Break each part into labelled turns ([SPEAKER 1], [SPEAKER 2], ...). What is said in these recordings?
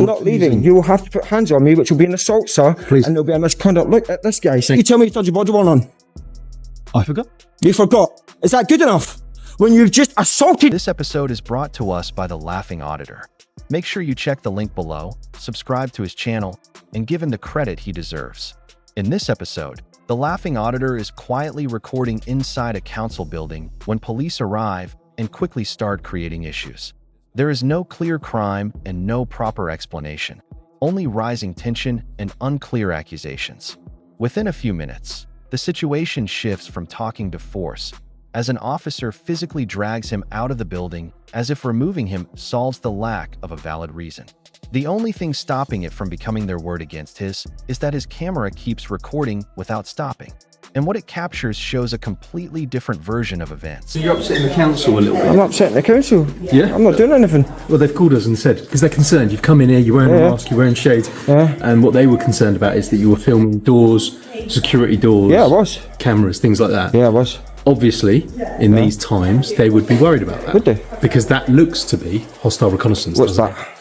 [SPEAKER 1] not leaving. You will have to put hands on me, which will be an assault, sir.
[SPEAKER 2] Please.
[SPEAKER 1] And there'll be a misconduct. Look at this guy. You tell me you turned your body worn on.
[SPEAKER 2] I forgot.
[SPEAKER 1] You forgot. Is that good enough? When you've just assaulted...
[SPEAKER 3] This episode is brought to us by the Laughing Auditor. Make sure you check the link below, subscribe to his channel, and give him the credit he deserves. In this episode, the Laughing Auditor is quietly recording inside a council building when police arrive and quickly start creating issues. There is no clear crime and no proper explanation, only rising tension and unclear accusations. Within a few minutes, the situation shifts from talking to force, as an officer physically drags him out of the building as if removing him solves the lack of a valid reason. The only thing stopping it from becoming their word against his is that his camera keeps recording without stopping. And what it captures shows a completely different version of events.
[SPEAKER 2] So you're upsetting the council a little bit?
[SPEAKER 1] I'm not upsetting the council.
[SPEAKER 2] Yeah?
[SPEAKER 1] I'm not doing anything.
[SPEAKER 2] Well, they've called us and said, because they're concerned, you've come in here, you're wearing a mask, you're wearing shades, and what they were concerned about is that you were filming doors, security doors,
[SPEAKER 1] Yeah, I was.
[SPEAKER 2] cameras, things like that.
[SPEAKER 1] Yeah, I was.
[SPEAKER 2] Obviously, in these times, they would be worried about that.
[SPEAKER 1] Would they?
[SPEAKER 2] Because that looks to be hostile reconnaissance.
[SPEAKER 1] What's
[SPEAKER 2] doesn't
[SPEAKER 1] that?
[SPEAKER 2] it?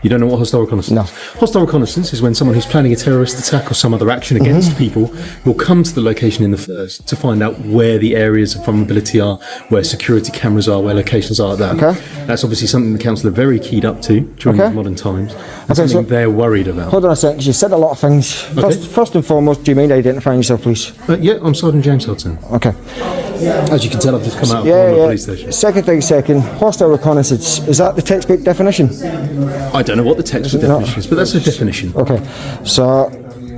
[SPEAKER 2] You don't know what hostile reconnaissance
[SPEAKER 1] No.
[SPEAKER 2] is? Hostile reconnaissance is when someone who's planning a terrorist attack or some other action against people will come to the location in the first to find out where the areas of vulnerability are, where security cameras are, where locations are like that.
[SPEAKER 1] Okay.
[SPEAKER 2] That's obviously something the council are very keyed up to during these modern times. That's something they're worried about.
[SPEAKER 1] Hold on a second, 'cause you said a lot of things. First and foremost, do you mind identifying yourself, please?
[SPEAKER 2] Yeah, I'm Sergeant James Hudson.
[SPEAKER 1] Okay.
[SPEAKER 2] As you can tell, I've just come out of the police station.
[SPEAKER 1] Second, hostile reconnaissance. Is that the textbook definition?
[SPEAKER 2] I don't know what the textbook definition is, but that's a definition.
[SPEAKER 1] Okay, so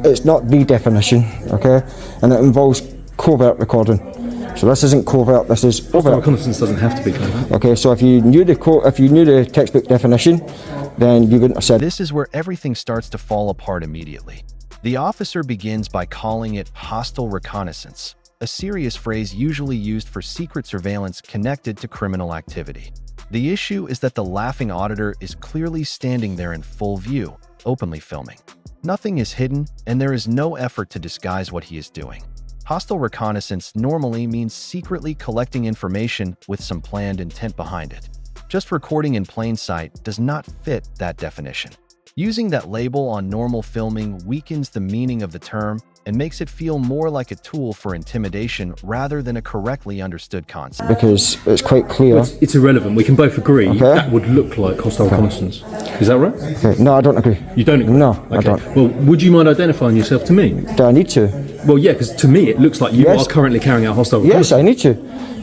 [SPEAKER 1] it's not the definition, okay? And it involves covert recording. So this isn't covert, this is
[SPEAKER 2] Hostile
[SPEAKER 1] overt.
[SPEAKER 2] reconnaissance doesn't have to be covert.
[SPEAKER 1] Okay, so if you knew the textbook definition, then you wouldn't have said.
[SPEAKER 3] This is where everything starts to fall apart immediately. The officer begins by calling it hostile reconnaissance, a serious phrase usually used for secret surveillance connected to criminal activity. The issue is that the Laughing Auditor is clearly standing there in full view, openly filming. Nothing is hidden, and there is no effort to disguise what he is doing. Hostile reconnaissance normally means secretly collecting information with some planned intent behind it. Just recording in plain sight does not fit that definition. Using that label on normal filming weakens the meaning of the term and makes it feel more like a tool for intimidation rather than a correctly understood concept.
[SPEAKER 1] Because it's quite clear.
[SPEAKER 2] It's irrelevant. We can both agree that would look like hostile reconnaissance. Is that right?
[SPEAKER 1] Okay. No, I don't agree.
[SPEAKER 2] You don't agree?
[SPEAKER 1] No, I don't.
[SPEAKER 2] Well, would you mind identifying yourself to me?
[SPEAKER 1] Do I need to?
[SPEAKER 2] Well, yeah, because to me it looks like you are currently carrying out hostile reconnaissance.
[SPEAKER 1] Yes, I need to.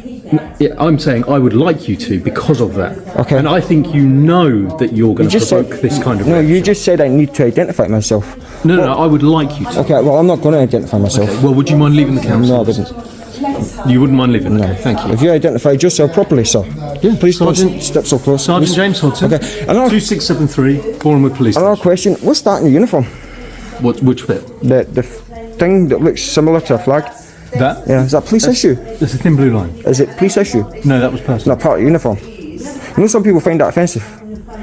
[SPEAKER 2] Yeah, I'm saying I would like you to because of that.
[SPEAKER 1] Okay.
[SPEAKER 2] And I think you know that you're going to provoke this kind of
[SPEAKER 1] No,
[SPEAKER 2] reaction.
[SPEAKER 1] you just said I need to identify myself.
[SPEAKER 2] No, I would like you to.
[SPEAKER 1] Okay, well, I'm not going to identify myself.
[SPEAKER 2] Okay, well, would you mind leaving the council?
[SPEAKER 1] No, I wouldn't.
[SPEAKER 2] You wouldn't mind leaving? No. Okay, thank you.
[SPEAKER 1] If you identified yourself properly, sir.
[SPEAKER 2] Yeah,
[SPEAKER 1] please
[SPEAKER 2] Sergeant,
[SPEAKER 1] don't step so close.
[SPEAKER 2] Sergeant James Hudson,
[SPEAKER 1] Okay. Another
[SPEAKER 2] 2673, Bournemouth Police
[SPEAKER 1] Another
[SPEAKER 2] Station.
[SPEAKER 1] question, what's that in your uniform?
[SPEAKER 2] Which bit?
[SPEAKER 1] The thing that looks similar to a flag?
[SPEAKER 2] That?
[SPEAKER 1] Yeah, is that police issue?
[SPEAKER 2] There's a thin blue line.
[SPEAKER 1] Is it police issue?
[SPEAKER 2] No, that was
[SPEAKER 1] It's
[SPEAKER 2] personal.
[SPEAKER 1] not part of your uniform. You know, some people find that offensive.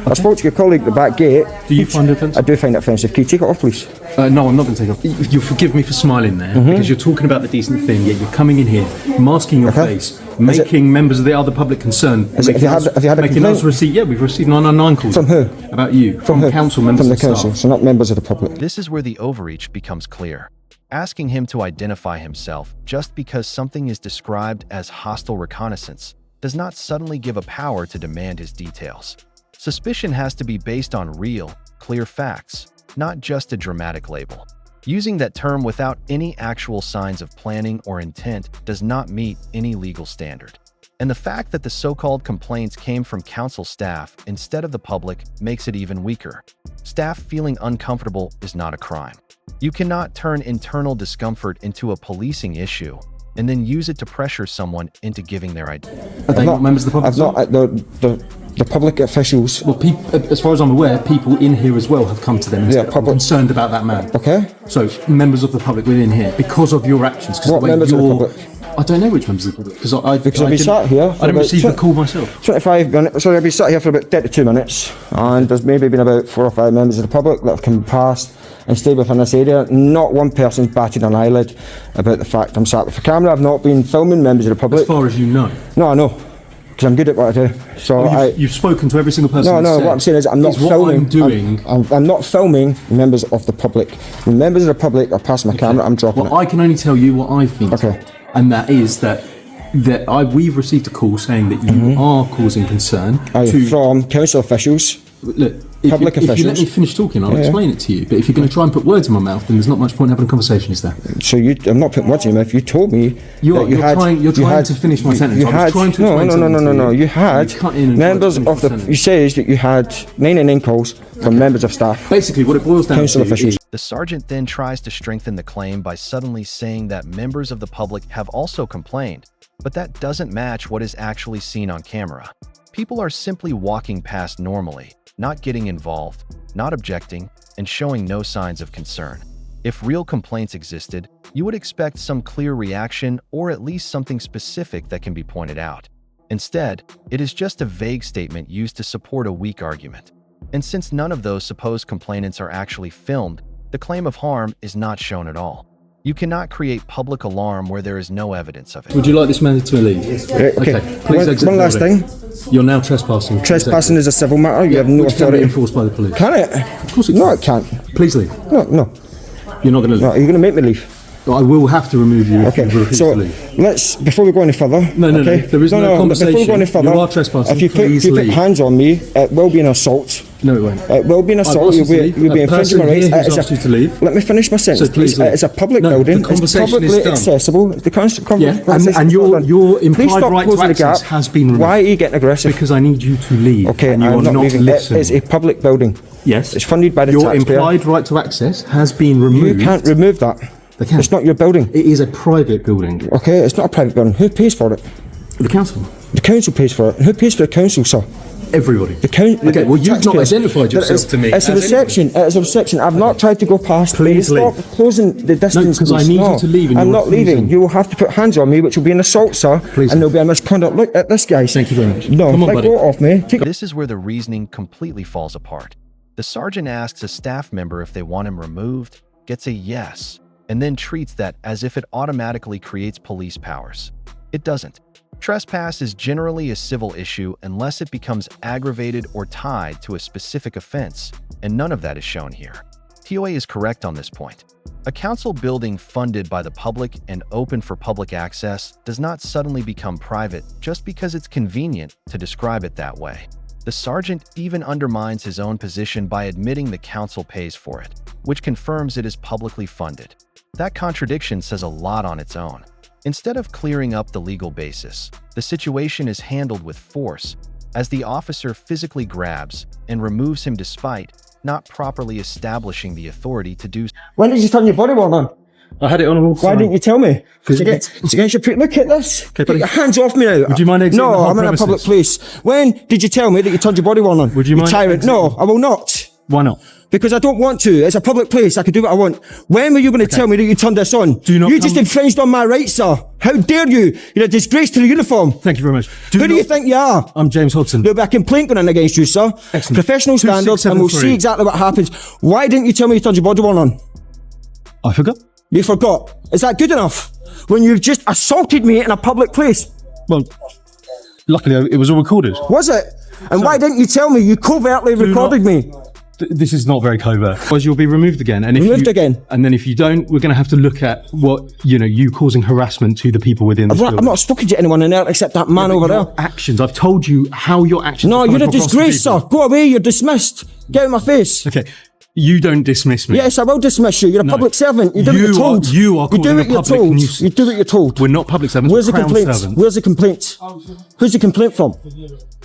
[SPEAKER 1] I spoke to your colleague at the back gate.
[SPEAKER 2] Do you find it offensive?
[SPEAKER 1] I do find it offensive. Can you take it off, please?
[SPEAKER 2] No, I'm not going to take it off. You'll forgive me for smiling there, because you're talking about the decent thing, yet you're coming in here, masking your face, making members of the other public concerned.
[SPEAKER 1] Have you had a
[SPEAKER 2] making
[SPEAKER 1] complaint?
[SPEAKER 2] us receive? Yeah, we've received 999 calls.
[SPEAKER 1] From who?
[SPEAKER 2] About you. From
[SPEAKER 1] who?
[SPEAKER 2] council members
[SPEAKER 1] From the
[SPEAKER 2] and staff.
[SPEAKER 1] council, so not members of the public.
[SPEAKER 3] This is where the overreach becomes clear. Asking him to identify himself just because something is described as hostile reconnaissance does not suddenly give a power to demand his details. Suspicion has to be based on real, clear facts, not just a dramatic label. Using that term without any actual signs of planning or intent does not meet any legal standard. And the fact that the so-called complaints came from council staff instead of the public makes it even weaker. Staff feeling uncomfortable is not a crime. You cannot turn internal discomfort into a policing issue and then use it to pressure someone into giving their idea.
[SPEAKER 2] Are they not members of the public?
[SPEAKER 1] The public officials.
[SPEAKER 2] Well, as far as I'm aware, people in here as well have come to them and said, I'm concerned about that man.
[SPEAKER 1] Okay.
[SPEAKER 2] So, members of the public within here, because of your actions.
[SPEAKER 1] What members of the public?
[SPEAKER 2] I don't know which members of the public. Because
[SPEAKER 1] I've been sat here.
[SPEAKER 2] I didn't receive the call myself.
[SPEAKER 1] 25 minutes. Sorry, I've been sat here for about 32 minutes. And there's maybe been about 4 or 5 members of the public that have come past and stayed within this area. Not one person's batted an eyelid about the fact I'm sat with a camera. I've not been filming members of the public.
[SPEAKER 2] As far as you know?
[SPEAKER 1] No, I know. because I'm good at what I do. So
[SPEAKER 2] You've spoken to every single person.
[SPEAKER 1] No, what I'm saying is I'm not
[SPEAKER 2] what
[SPEAKER 1] filming.
[SPEAKER 2] I'm doing.
[SPEAKER 1] I'm not filming members of the public. When members of the public are passing my camera, I'm dropping
[SPEAKER 2] Well,
[SPEAKER 1] it.
[SPEAKER 2] I can only tell you what I've been told.
[SPEAKER 1] Okay.
[SPEAKER 2] And that is that we've received a call saying that you are causing concern
[SPEAKER 1] From council officials.
[SPEAKER 2] Look,
[SPEAKER 1] Public
[SPEAKER 2] if you let
[SPEAKER 1] officials.
[SPEAKER 2] me finish talking, I'll explain it to you. But if you're going to try and put words in my mouth, then there's not much point having a conversation, is there?
[SPEAKER 1] So I'm not putting words in your mouth. You told me
[SPEAKER 2] You're trying to finish my sentence. I was trying to explain something to
[SPEAKER 1] No.
[SPEAKER 2] you.
[SPEAKER 1] You had
[SPEAKER 2] You cut in and
[SPEAKER 1] members
[SPEAKER 2] tried to
[SPEAKER 1] of
[SPEAKER 2] finish
[SPEAKER 1] the.
[SPEAKER 2] my
[SPEAKER 1] You
[SPEAKER 2] sentence.
[SPEAKER 1] says that you had 99 calls from members of staff.
[SPEAKER 2] Basically, what it boils down
[SPEAKER 1] Council
[SPEAKER 2] to
[SPEAKER 1] officials.
[SPEAKER 2] is
[SPEAKER 3] The sergeant then tries to strengthen the claim by suddenly saying that members of the public have also complained, but that doesn't match what is actually seen on camera. People are simply walking past normally, not getting involved, not objecting, and showing no signs of concern. If real complaints existed, you would expect some clear reaction or at least something specific that can be pointed out. Instead, it is just a vague statement used to support a weak argument. And since none of those supposed complainants are actually filmed, the claim of harm is not shown at all. You cannot create public alarm where there is no evidence of it.
[SPEAKER 2] Would you like this man to leave?
[SPEAKER 1] Okay.
[SPEAKER 2] Please exit
[SPEAKER 1] One
[SPEAKER 2] the
[SPEAKER 1] last
[SPEAKER 2] building.
[SPEAKER 1] thing.
[SPEAKER 2] You're now trespassing.
[SPEAKER 1] Trespassing is a civil matter. You have no
[SPEAKER 2] Which can be
[SPEAKER 1] authority.
[SPEAKER 2] enforced by the police.
[SPEAKER 1] Can it?
[SPEAKER 2] Of course it
[SPEAKER 1] No,
[SPEAKER 2] can.
[SPEAKER 1] it can't.
[SPEAKER 2] Please leave.
[SPEAKER 1] No.
[SPEAKER 2] You're not going to leave.
[SPEAKER 1] No, you're going to make me leave.
[SPEAKER 2] I will have to remove you if
[SPEAKER 1] Okay,
[SPEAKER 2] you refuse
[SPEAKER 1] so
[SPEAKER 2] to leave.
[SPEAKER 1] let's, before we go any further.
[SPEAKER 2] No,
[SPEAKER 1] okay?
[SPEAKER 2] there is no conversation.
[SPEAKER 1] Before we go any further,
[SPEAKER 2] You are trespassing.
[SPEAKER 1] if you
[SPEAKER 2] Please
[SPEAKER 1] put
[SPEAKER 2] leave.
[SPEAKER 1] hands on me, it will be an assault.
[SPEAKER 2] No, it won't.
[SPEAKER 1] It will be an assault.
[SPEAKER 2] asked you to leave.
[SPEAKER 1] You'll be
[SPEAKER 2] A
[SPEAKER 1] infringing my
[SPEAKER 2] person
[SPEAKER 1] rights.
[SPEAKER 2] here who's
[SPEAKER 1] It is
[SPEAKER 2] asked you to leave.
[SPEAKER 1] Let me finish my sentence,
[SPEAKER 2] So please
[SPEAKER 1] please.
[SPEAKER 2] leave.
[SPEAKER 1] It's a public
[SPEAKER 2] No, the
[SPEAKER 1] building. It's
[SPEAKER 2] conversation is
[SPEAKER 1] publicly
[SPEAKER 2] done.
[SPEAKER 1] accessible. The
[SPEAKER 2] And your
[SPEAKER 1] Please
[SPEAKER 2] implied
[SPEAKER 1] stop
[SPEAKER 2] right to
[SPEAKER 1] closing the
[SPEAKER 2] access
[SPEAKER 1] gap.
[SPEAKER 2] has been removed.
[SPEAKER 1] Why are you getting aggressive?
[SPEAKER 2] Because I need you to leave.
[SPEAKER 1] Okay,
[SPEAKER 2] and you
[SPEAKER 1] I'm
[SPEAKER 2] are
[SPEAKER 1] not
[SPEAKER 2] not
[SPEAKER 1] leaving.
[SPEAKER 2] listening.
[SPEAKER 1] It's a public building.
[SPEAKER 2] Yes.
[SPEAKER 1] It's funded by the
[SPEAKER 2] Your
[SPEAKER 1] taxpayer.
[SPEAKER 2] implied right to access has been
[SPEAKER 1] You
[SPEAKER 2] removed.
[SPEAKER 1] can't remove that.
[SPEAKER 2] They can.
[SPEAKER 1] It's not your building.
[SPEAKER 2] It is a private building.
[SPEAKER 1] Okay, it's not a private building. Who pays for it?
[SPEAKER 2] The council.
[SPEAKER 1] The council pays for it. Who pays for the council, sir?
[SPEAKER 2] Everybody.
[SPEAKER 1] Okay,
[SPEAKER 2] well, you've not identified yourself to me
[SPEAKER 1] It's a
[SPEAKER 2] as
[SPEAKER 1] reception. It's a reception. I've not tried to go past.
[SPEAKER 2] Please
[SPEAKER 1] Stop
[SPEAKER 2] leave.
[SPEAKER 1] closing the distance.
[SPEAKER 2] because I
[SPEAKER 1] please.
[SPEAKER 2] need you to leave and
[SPEAKER 1] I'm
[SPEAKER 2] you're
[SPEAKER 1] not
[SPEAKER 2] refusing.
[SPEAKER 1] leaving. You will have to put hands on me, which will be an assault, sir.
[SPEAKER 2] Please
[SPEAKER 1] and there'll be a misconduct. Look at this guy.
[SPEAKER 2] Thank you very much.
[SPEAKER 1] No,
[SPEAKER 2] Come on,
[SPEAKER 1] let
[SPEAKER 2] buddy.
[SPEAKER 1] go off me. Take
[SPEAKER 3] This is where the reasoning completely falls apart. The sergeant asks a staff member if they want him removed, gets a yes, and then treats that as if it automatically creates police powers. It doesn't. Trespass is generally a civil issue unless it becomes aggravated or tied to a specific offense, and none of that is shown here. TOA is correct on this point. A council building funded by the public and open for public access does not suddenly become private just because it's convenient to describe it that way. The sergeant even undermines his own position by admitting the council pays for it, which confirms it is publicly funded. That contradiction says a lot on its own. Instead of clearing up the legal basis, the situation is handled with force, as the officer physically grabs and removes him despite not properly establishing the authority to do so.
[SPEAKER 1] When did you turn your body worn on?
[SPEAKER 2] I had it on all
[SPEAKER 1] Why didn't you tell me?
[SPEAKER 2] Because
[SPEAKER 1] It's against your look at this. Get
[SPEAKER 2] buddy.
[SPEAKER 1] your hands off me now.
[SPEAKER 2] Would you mind exiting
[SPEAKER 1] No,
[SPEAKER 2] the whole
[SPEAKER 1] I'm in a public
[SPEAKER 2] premises?
[SPEAKER 1] place. When did you tell me that you turned your body worn on?
[SPEAKER 2] Would you mind
[SPEAKER 1] tyrant?
[SPEAKER 2] exiting?
[SPEAKER 1] No, I will not.
[SPEAKER 2] Why not?
[SPEAKER 1] Because I don't want to. It's a public place. I can do what I want. When were you going to tell me that you turned this on?
[SPEAKER 2] Do not
[SPEAKER 1] You
[SPEAKER 2] come-
[SPEAKER 1] just infringed on my rights, sir. How dare you? You're a disgrace to the uniform.
[SPEAKER 2] Thank you very much.
[SPEAKER 1] Who do you think you are?
[SPEAKER 2] I'm James Hodson.
[SPEAKER 1] There'll be a complaint going in against you, sir.
[SPEAKER 2] Excellent.
[SPEAKER 1] Professional standards, and we'll
[SPEAKER 2] 2673.
[SPEAKER 1] see exactly what happens. Why didn't you tell me you turned your body worn on?
[SPEAKER 2] I forgot.
[SPEAKER 1] You forgot. Is that good enough? When you've just assaulted me in a public place?
[SPEAKER 2] Well, luckily it was all recorded.
[SPEAKER 1] Was it? And why didn't you tell me? You covertly recorded me.
[SPEAKER 2] This is not very covert. Otherwise, you'll be removed again. And if
[SPEAKER 1] Removed
[SPEAKER 2] you,
[SPEAKER 1] again?
[SPEAKER 2] And then if you don't, we're going to have to look at what, you causing harassment to the people within the
[SPEAKER 1] I'm not spoken to anyone in there except that man over there.
[SPEAKER 2] Actions. I've told you how your actions
[SPEAKER 1] No,
[SPEAKER 2] are
[SPEAKER 1] you're a
[SPEAKER 2] coming across to
[SPEAKER 1] disgrace,
[SPEAKER 2] people.
[SPEAKER 1] sir. Go away. You're dismissed. Get out of my face.
[SPEAKER 2] Okay. You don't dismiss me.
[SPEAKER 1] Yes, I will dismiss you. You're a public servant. You do what you're told.
[SPEAKER 2] You are
[SPEAKER 1] You do
[SPEAKER 2] causing
[SPEAKER 1] what
[SPEAKER 2] a
[SPEAKER 1] you're
[SPEAKER 2] public
[SPEAKER 1] told.
[SPEAKER 2] nuisance.
[SPEAKER 1] You do what you're told.
[SPEAKER 2] We're not public servants.
[SPEAKER 1] Where's the
[SPEAKER 2] we're crown
[SPEAKER 1] complaint?
[SPEAKER 2] servants.
[SPEAKER 1] Where's the complaint? Who's the complaint from?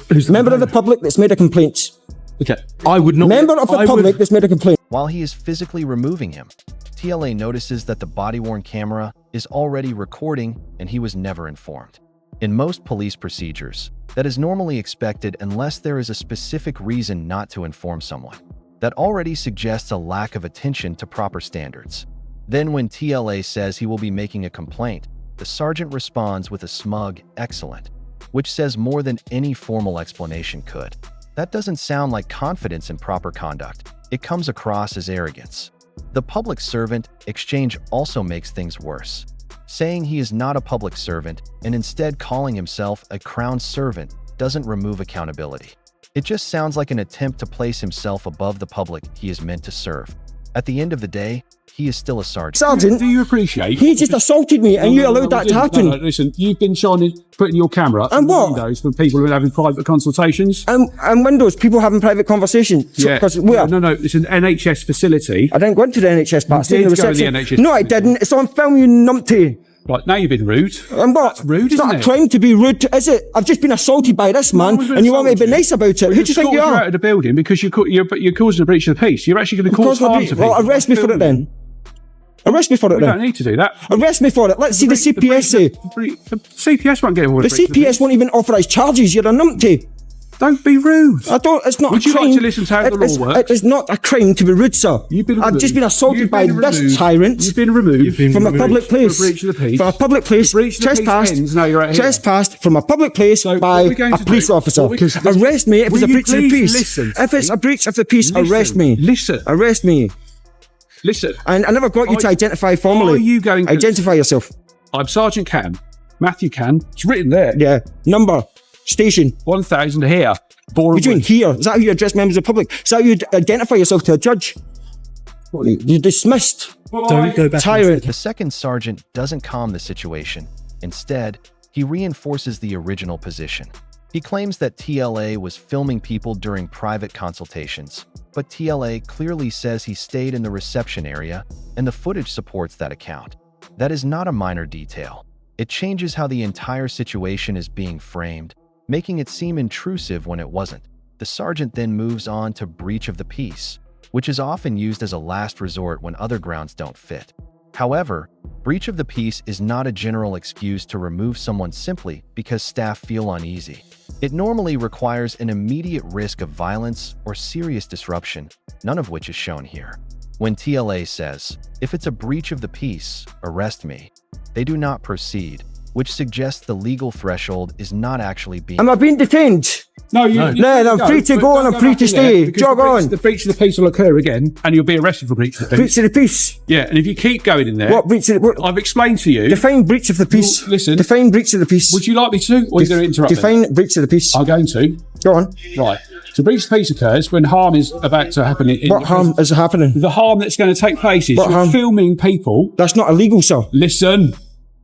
[SPEAKER 2] Who's the
[SPEAKER 1] Member of the public that's made a complaint.
[SPEAKER 2] Okay. I would not.
[SPEAKER 1] Member of the
[SPEAKER 2] I
[SPEAKER 1] public
[SPEAKER 2] would,
[SPEAKER 1] that's made a complaint.
[SPEAKER 3] While he is physically removing him, TLA notices that the body-worn camera is already recording and he was never informed. In most police procedures, that is normally expected unless there is a specific reason not to inform someone. That already suggests a lack of attention to proper standards. Then when TLA says he will be making a complaint, the sergeant responds with a smug, "Excellent," which says more than any formal explanation could. That doesn't sound like confidence in proper conduct. It comes across as arrogance. The public servant exchange also makes things worse. Saying he is not a public servant and instead calling himself a crown servant doesn't remove accountability. It just sounds like an attempt to place himself above the public he is meant to serve. At the end of the day, he is still a sergeant.
[SPEAKER 1] Sergeant,
[SPEAKER 4] Do you appreciate?
[SPEAKER 1] he just assaulted me and you allowed that to happen.
[SPEAKER 4] No, listen, you've been putting your camera up
[SPEAKER 1] And
[SPEAKER 4] in the
[SPEAKER 1] what?
[SPEAKER 4] windows for people who are having private consultations.
[SPEAKER 1] And windows, people having private conversations.
[SPEAKER 4] Yeah.
[SPEAKER 1] Because where?
[SPEAKER 4] No, it's an NHS facility.
[SPEAKER 1] I didn't go into the NHS part. I stayed in the
[SPEAKER 4] did go to the
[SPEAKER 1] reception.
[SPEAKER 4] NHS.
[SPEAKER 1] No, I didn't. It's on film, you numpty.
[SPEAKER 4] Right, now you've been rude.
[SPEAKER 1] And what?
[SPEAKER 4] That's rude,
[SPEAKER 1] It's not
[SPEAKER 4] isn't
[SPEAKER 1] a
[SPEAKER 4] it?
[SPEAKER 1] crime to be rude, is it? I've just been assaulted by this man,
[SPEAKER 4] one's been
[SPEAKER 1] and you want me to be
[SPEAKER 4] assaulted.
[SPEAKER 1] nice about it. Who do you think you
[SPEAKER 4] You're out
[SPEAKER 1] are?
[SPEAKER 4] of the building because you're causing a breach of the peace. You're actually going to cause
[SPEAKER 1] Causing a
[SPEAKER 4] harm
[SPEAKER 1] breach-
[SPEAKER 4] to people.
[SPEAKER 1] Well, arrest me for it then. Arrest me for it
[SPEAKER 4] We don't
[SPEAKER 1] then.
[SPEAKER 4] need to do that.
[SPEAKER 1] Arrest me for it. Let's see the CPS say.
[SPEAKER 4] The CPS won't get involved.
[SPEAKER 1] The CPS won't even authorise charges. You're a numpty.
[SPEAKER 4] Don't be rude.
[SPEAKER 1] I don't. It's not
[SPEAKER 4] Would
[SPEAKER 1] a
[SPEAKER 4] you
[SPEAKER 1] crime.
[SPEAKER 4] like to listen to how the law works?
[SPEAKER 1] It is not a crime to be rude, sir.
[SPEAKER 4] You've been
[SPEAKER 1] I've just
[SPEAKER 4] removed.
[SPEAKER 1] been assaulted
[SPEAKER 4] You've
[SPEAKER 1] by
[SPEAKER 4] been
[SPEAKER 1] this
[SPEAKER 4] removed.
[SPEAKER 1] tyrant.
[SPEAKER 4] You've been removed
[SPEAKER 1] from a public place.
[SPEAKER 4] For breach of the peace.
[SPEAKER 1] From a public place.
[SPEAKER 4] The breach of the peace
[SPEAKER 1] Trespassed.
[SPEAKER 4] ends now you're out here.
[SPEAKER 1] Trespassed from a public place
[SPEAKER 4] So
[SPEAKER 1] by
[SPEAKER 4] what are we going
[SPEAKER 1] a
[SPEAKER 4] to
[SPEAKER 1] police
[SPEAKER 4] do?
[SPEAKER 1] officer.
[SPEAKER 4] What are we-
[SPEAKER 1] Arrest me if
[SPEAKER 4] Will
[SPEAKER 1] it's a
[SPEAKER 4] you
[SPEAKER 1] breach of the
[SPEAKER 4] please
[SPEAKER 1] peace.
[SPEAKER 4] listen to
[SPEAKER 1] If it's
[SPEAKER 4] me?
[SPEAKER 1] a breach of the peace,
[SPEAKER 4] Listen.
[SPEAKER 1] arrest me.
[SPEAKER 4] Listen.
[SPEAKER 1] Arrest me.
[SPEAKER 4] Listen.
[SPEAKER 1] And I never got you to identify formally.
[SPEAKER 4] Are you going to-
[SPEAKER 1] Identify yourself.
[SPEAKER 4] I'm Sergeant Can. Matthew Can. It's written there.
[SPEAKER 1] Yeah. Number. Station.
[SPEAKER 4] 1,000 here.
[SPEAKER 1] What are you doing here? Is that how you address members of the public? Is that how you identify yourself to a judge? You're dismissed.
[SPEAKER 2] Don't go back.
[SPEAKER 1] Tyrant.
[SPEAKER 3] The second sergeant doesn't calm the situation. Instead, he reinforces the original position. He claims that TLA was filming people during private consultations, but TLA clearly says he stayed in the reception area, and the footage supports that account. That is not a minor detail. It changes how the entire situation is being framed, making it seem intrusive when it wasn't. The sergeant then moves on to breach of the peace, which is often used as a last resort when other grounds don't fit. However, breach of the peace is not a general excuse to remove someone simply because staff feel uneasy. It normally requires an immediate risk of violence or serious disruption, none of which is shown here. When TLA says, "If it's a breach of the peace, arrest me," they do not proceed, which suggests the legal threshold is not actually being...
[SPEAKER 1] Am I being detained?
[SPEAKER 4] No,
[SPEAKER 1] I'm free to go and I'm free to stay. Jog on.
[SPEAKER 4] The breach of the peace will occur again, and you'll be arrested for breach of the peace.
[SPEAKER 1] Breach of the peace.
[SPEAKER 4] Yeah, and if you keep going in there,
[SPEAKER 1] What breach of the... What,
[SPEAKER 4] I've explained to you.
[SPEAKER 1] define breach of the peace.
[SPEAKER 4] Well, listen.
[SPEAKER 1] Define breach of the peace.
[SPEAKER 4] Would you like me to, or are you going to interrupt me?
[SPEAKER 1] Define breach of the peace.
[SPEAKER 4] I'm going to.
[SPEAKER 1] Go on.
[SPEAKER 4] Right. So breach of the peace occurs when harm is about to happen.
[SPEAKER 1] What harm is happening?
[SPEAKER 4] The harm that's going to take place is
[SPEAKER 1] What
[SPEAKER 4] you're
[SPEAKER 1] harm?
[SPEAKER 4] filming people.
[SPEAKER 1] That's not illegal, sir.
[SPEAKER 4] Listen.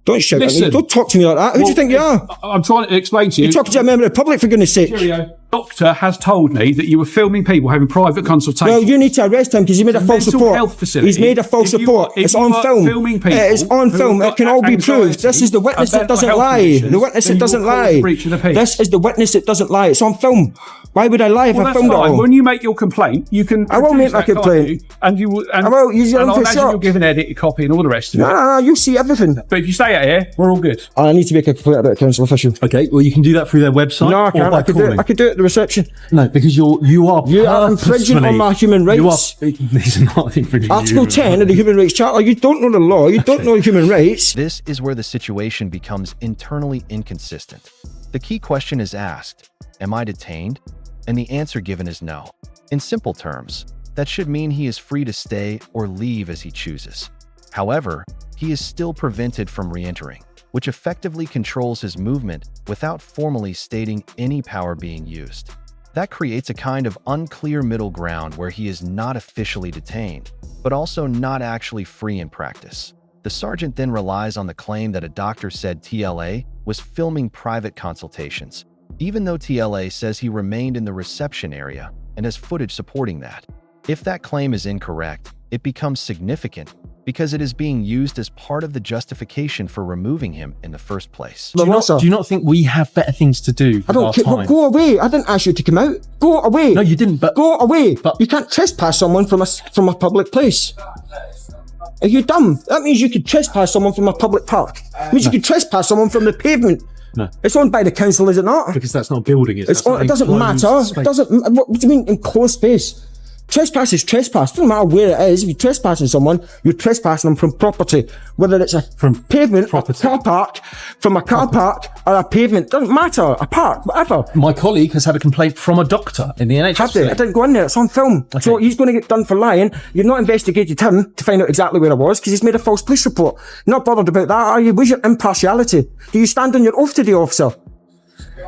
[SPEAKER 1] Don't shout at me.
[SPEAKER 4] Listen.
[SPEAKER 1] Don't talk to me like that. Who do you think you are?
[SPEAKER 4] I'm trying to explain to you.
[SPEAKER 1] You're talking to a member of the public, for goodness sake.
[SPEAKER 4] Cheerio. Doctor has told me that you were filming people having private consultations.
[SPEAKER 1] Well, you need to arrest him because he made a false
[SPEAKER 4] mental
[SPEAKER 1] report.
[SPEAKER 4] health facility.
[SPEAKER 1] He's made a false
[SPEAKER 4] If you
[SPEAKER 1] report.
[SPEAKER 4] are- if
[SPEAKER 1] It's
[SPEAKER 4] you
[SPEAKER 1] on
[SPEAKER 4] are
[SPEAKER 1] film.
[SPEAKER 4] filming people
[SPEAKER 1] It is on
[SPEAKER 4] who
[SPEAKER 1] film.
[SPEAKER 4] have
[SPEAKER 1] It can all be
[SPEAKER 4] got
[SPEAKER 1] proved. This is the witness that
[SPEAKER 4] mental
[SPEAKER 1] doesn't
[SPEAKER 4] health
[SPEAKER 1] lie.
[SPEAKER 4] conditions,
[SPEAKER 1] The witness
[SPEAKER 4] then
[SPEAKER 1] that doesn't
[SPEAKER 4] you will cause
[SPEAKER 1] lie.
[SPEAKER 4] a breach of the peace.
[SPEAKER 1] This is the witness that doesn't lie. It's on film. Why would I lie if
[SPEAKER 4] Well,
[SPEAKER 1] I
[SPEAKER 4] that's
[SPEAKER 1] filmed it
[SPEAKER 4] fine.
[SPEAKER 1] all?
[SPEAKER 4] When you make your complaint, you can.
[SPEAKER 1] I won't
[SPEAKER 4] produce
[SPEAKER 1] make my
[SPEAKER 4] that, can't
[SPEAKER 1] complaint.
[SPEAKER 4] you? And you will. And,
[SPEAKER 1] I won't. Use your
[SPEAKER 4] and
[SPEAKER 1] own
[SPEAKER 4] I'll
[SPEAKER 1] face
[SPEAKER 4] imagine
[SPEAKER 1] up.
[SPEAKER 4] you'll give an edit copy and all the rest of it.
[SPEAKER 1] No, you see everything.
[SPEAKER 4] But if you stay out here, we're all good.
[SPEAKER 1] I need to make a complaint about a council official.
[SPEAKER 2] Okay, well, you can do that through their website.
[SPEAKER 1] No, I
[SPEAKER 2] or
[SPEAKER 1] can't.
[SPEAKER 2] by
[SPEAKER 1] I could do it.
[SPEAKER 2] calling.
[SPEAKER 1] I could do it at the reception.
[SPEAKER 2] No, because you are
[SPEAKER 1] You are infringing on my human rights.
[SPEAKER 2] These are not infringing.
[SPEAKER 1] Article 10 of the Human Rights Charter. You don't know the law. You don't know human rights.
[SPEAKER 3] This is where the situation becomes internally inconsistent. The key question is asked, am I detained? And the answer given is no. In simple terms, that should mean he is free to stay or leave as he chooses. However, he is still prevented from re-entering, which effectively controls his movement without formally stating any power being used. That creates a kind of unclear middle ground where he is not officially detained, but also not actually free in practice. The sergeant then relies on the claim that a doctor said TLA was filming private consultations, even though TLA says he remained in the reception area and has footage supporting that. If that claim is incorrect, it becomes significant because it is being used as part of the justification for removing him in the first place.
[SPEAKER 2] Do you not think we have better things to do?
[SPEAKER 1] I don't care. Well, go away. I didn't ask you to come out. Go away.
[SPEAKER 2] No, you didn't. But
[SPEAKER 1] Go away.
[SPEAKER 2] But-
[SPEAKER 1] You can't trespass someone from a public place. Are you dumb? That means you could trespass someone from a public park. It means you could trespass someone from the pavement.
[SPEAKER 2] No.
[SPEAKER 1] It's owned by the council, is it not?
[SPEAKER 2] because that's not a building, is
[SPEAKER 1] It's it doesn't matter. It doesn't. What do you mean enclosed space? Trespass is trespass. Doesn't matter where it is. If you're trespassing someone, you're trespassing them from property, whether it's from pavement,
[SPEAKER 2] property.
[SPEAKER 1] a car park, from a car park or a pavement. Doesn't matter. A park, whatever.
[SPEAKER 2] My colleague has had a complaint from a doctor in the NHS.
[SPEAKER 1] Have they? I didn't go in there. It's on film. So he's going to get done for lying. You've not investigated him to find out exactly where I was because he's made a false police report. You're not bothered about that, are you? Where's your impartiality? Do you stand on your oath today, officer?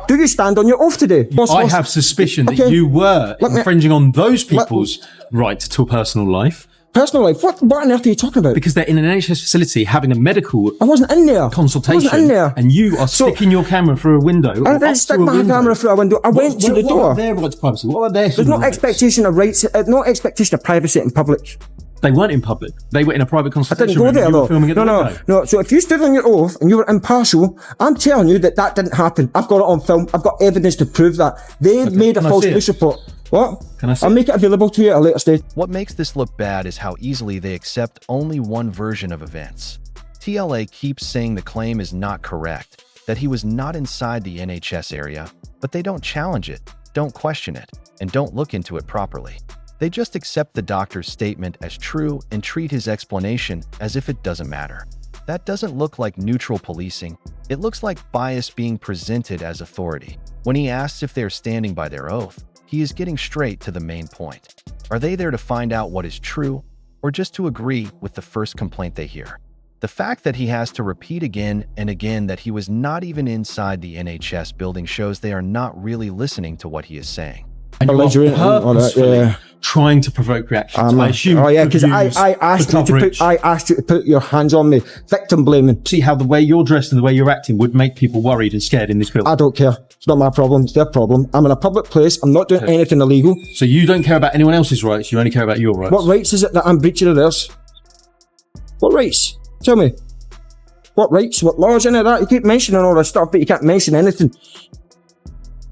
[SPEAKER 1] Do you stand on your oath today?
[SPEAKER 2] I have suspicion that
[SPEAKER 1] Okay.
[SPEAKER 2] you were
[SPEAKER 1] Let me-
[SPEAKER 2] infringing on those people's right to a personal life
[SPEAKER 1] Personal life. What on earth are you talking about?
[SPEAKER 2] because they're in an NHS facility having a medical
[SPEAKER 1] I wasn't in there. I
[SPEAKER 2] consultation,
[SPEAKER 1] wasn't in there.
[SPEAKER 2] and you are sticking your camera through a window.
[SPEAKER 1] I
[SPEAKER 2] or
[SPEAKER 1] didn't
[SPEAKER 2] up
[SPEAKER 1] stick
[SPEAKER 2] to a
[SPEAKER 1] my
[SPEAKER 2] window.
[SPEAKER 1] camera through a window. I went to the
[SPEAKER 2] What
[SPEAKER 1] door.
[SPEAKER 2] are their rights to privacy? What are their
[SPEAKER 1] There's no
[SPEAKER 2] human rights?
[SPEAKER 1] expectation of rights. No expectation of privacy in public.
[SPEAKER 2] They weren't in public. They were in a private
[SPEAKER 1] I
[SPEAKER 2] consultation
[SPEAKER 1] didn't go
[SPEAKER 2] room.
[SPEAKER 1] there
[SPEAKER 2] You were
[SPEAKER 1] though.
[SPEAKER 2] filming at the window.
[SPEAKER 1] No. So if you stood on your oath and you were impartial, I'm telling you that didn't happen. I've got it on film. I've got evidence to prove that. They made a
[SPEAKER 2] Can I
[SPEAKER 1] false
[SPEAKER 2] see it?
[SPEAKER 1] police report. What?
[SPEAKER 2] Can I see
[SPEAKER 1] I'll
[SPEAKER 2] it?
[SPEAKER 1] make it available to you at a later stage.
[SPEAKER 3] What makes this look bad is how easily they accept only one version of events. TLA keeps saying the claim is not correct, that he was not inside the NHS area, but they don't challenge it, don't question it, and don't look into it properly. They just accept the doctor's statement as true and treat his explanation as if it doesn't matter. That doesn't look like neutral policing. It looks like bias being presented as authority. When he asks if they're standing by their oath, he is getting straight to the main point. Are they there to find out what is true, or just to agree with the first complaint they hear? The fact that he has to repeat again and again that he was not even inside the NHS building shows they are not really listening to what he is saying.
[SPEAKER 2] And you are
[SPEAKER 1] Belligerent and all that,
[SPEAKER 2] purposefully
[SPEAKER 1] yeah.
[SPEAKER 2] trying to provoke reactions. I assume
[SPEAKER 1] Oh yeah, because I
[SPEAKER 2] reviews
[SPEAKER 1] asked
[SPEAKER 2] for
[SPEAKER 1] you to
[SPEAKER 2] coverage.
[SPEAKER 1] I asked you to put your hands on me. Victim blaming.
[SPEAKER 2] See how the way you're dressed and the way you're acting would make people worried and scared in this building.
[SPEAKER 1] I don't care. It's not my problem. It's their problem. I'm in a public place. I'm not doing anything illegal.
[SPEAKER 2] So you don't care about anyone else's rights. You only care about your rights.
[SPEAKER 1] What rights is it that I'm breaching of theirs? What rights? Tell me. What rights? What laws? Any of that? You keep mentioning all this stuff, but you can't mention anything.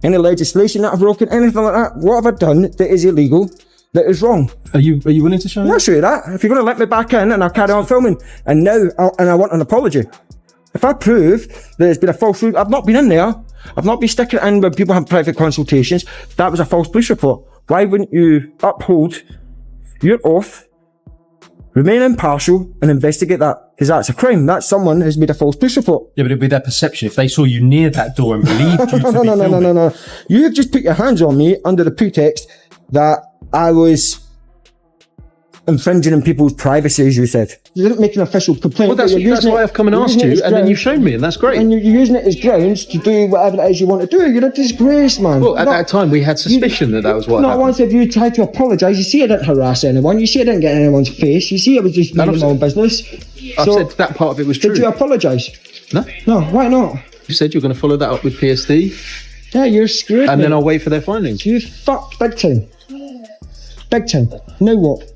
[SPEAKER 1] Any legislation that I've broken, anything like that. What have I done that is illegal, that is wrong?
[SPEAKER 2] Are you willing to show
[SPEAKER 1] I'll
[SPEAKER 2] me?
[SPEAKER 1] show you that. If you're going to let me back in and I'll carry on filming, and now I want an apology. If I prove that there's been a false, I've not been in there. I've not been sticking it in when people have private consultations. That was a false police report. Why wouldn't you uphold your oath, remain impartial, and investigate that? Because that's a crime. That's someone who's made a false police report.
[SPEAKER 2] Yeah, but it'd be their perception. If they saw you near that door and believed you to be filming.
[SPEAKER 1] No. You've just put your hands on me under the pretext that I was infringing on people's privacy, as you said. You didn't make an official complaint.
[SPEAKER 2] Well, that's
[SPEAKER 1] but you're using
[SPEAKER 2] why
[SPEAKER 1] it-
[SPEAKER 2] I've come and
[SPEAKER 1] you're
[SPEAKER 2] asked
[SPEAKER 1] using it
[SPEAKER 2] you,
[SPEAKER 1] as
[SPEAKER 2] and then
[SPEAKER 1] grounds-
[SPEAKER 2] you've shown me, and that's great.
[SPEAKER 1] And you're using it as grounds to do whatever it is you want to do. You're a disgrace, man.
[SPEAKER 2] Well, at that time, we had suspicion that was what
[SPEAKER 1] Not
[SPEAKER 2] happened.
[SPEAKER 1] once have you tried to apologise. You see I didn't harass anyone. You see I didn't get in anyone's face. You see I was just minding my own business.
[SPEAKER 2] I've
[SPEAKER 1] So,
[SPEAKER 2] said that part of it was true.
[SPEAKER 1] did you apologise?
[SPEAKER 2] No,
[SPEAKER 1] No, why not?
[SPEAKER 2] you said you're going to follow that up with PSD,
[SPEAKER 1] Yeah, you're screwed.
[SPEAKER 2] and
[SPEAKER 1] mate.
[SPEAKER 2] then I'll wait for their findings.
[SPEAKER 1] You fucked big time. Big time. Now what?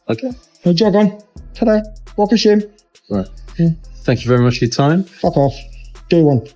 [SPEAKER 2] Okay.
[SPEAKER 1] Now jog on. Ta-da. Walk of shame.
[SPEAKER 2] Right. Thank you very much for your time.
[SPEAKER 1] Fuck off. Day one.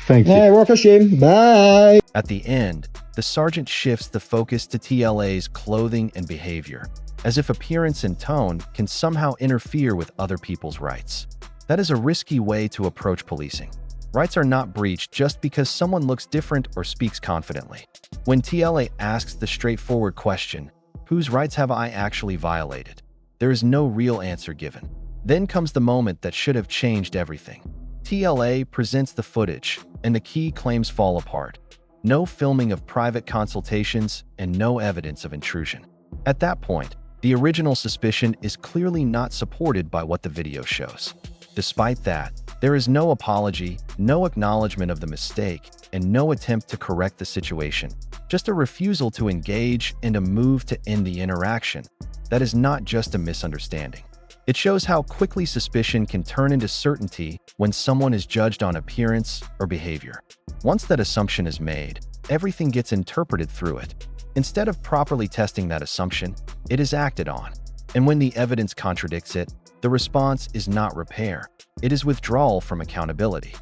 [SPEAKER 2] Thank you.
[SPEAKER 1] Hey, walk of shame. Bye.
[SPEAKER 3] At the end, the sergeant shifts the focus to TLA's clothing and behavior, as if appearance and tone can somehow interfere with other people's rights. That is a risky way to approach policing. Rights are not breached just because someone looks different or speaks confidently. When TLA asks the straightforward question, whose rights have I actually violated? There is no real answer given. Then comes the moment that should have changed everything. TLA presents the footage, and the key claims fall apart. No filming of private consultations and no evidence of intrusion. At that point, the original suspicion is clearly not supported by what the video shows. Despite that, there is no apology, no acknowledgement of the mistake, and no attempt to correct the situation. Just a refusal to engage and a move to end the interaction. That is not just a misunderstanding. It shows how quickly suspicion can turn into certainty when someone is judged on appearance or behavior. Once that assumption is made, everything gets interpreted through it. Instead of properly testing that assumption, it is acted on. And when the evidence contradicts it, the response is not repair. It is withdrawal from accountability.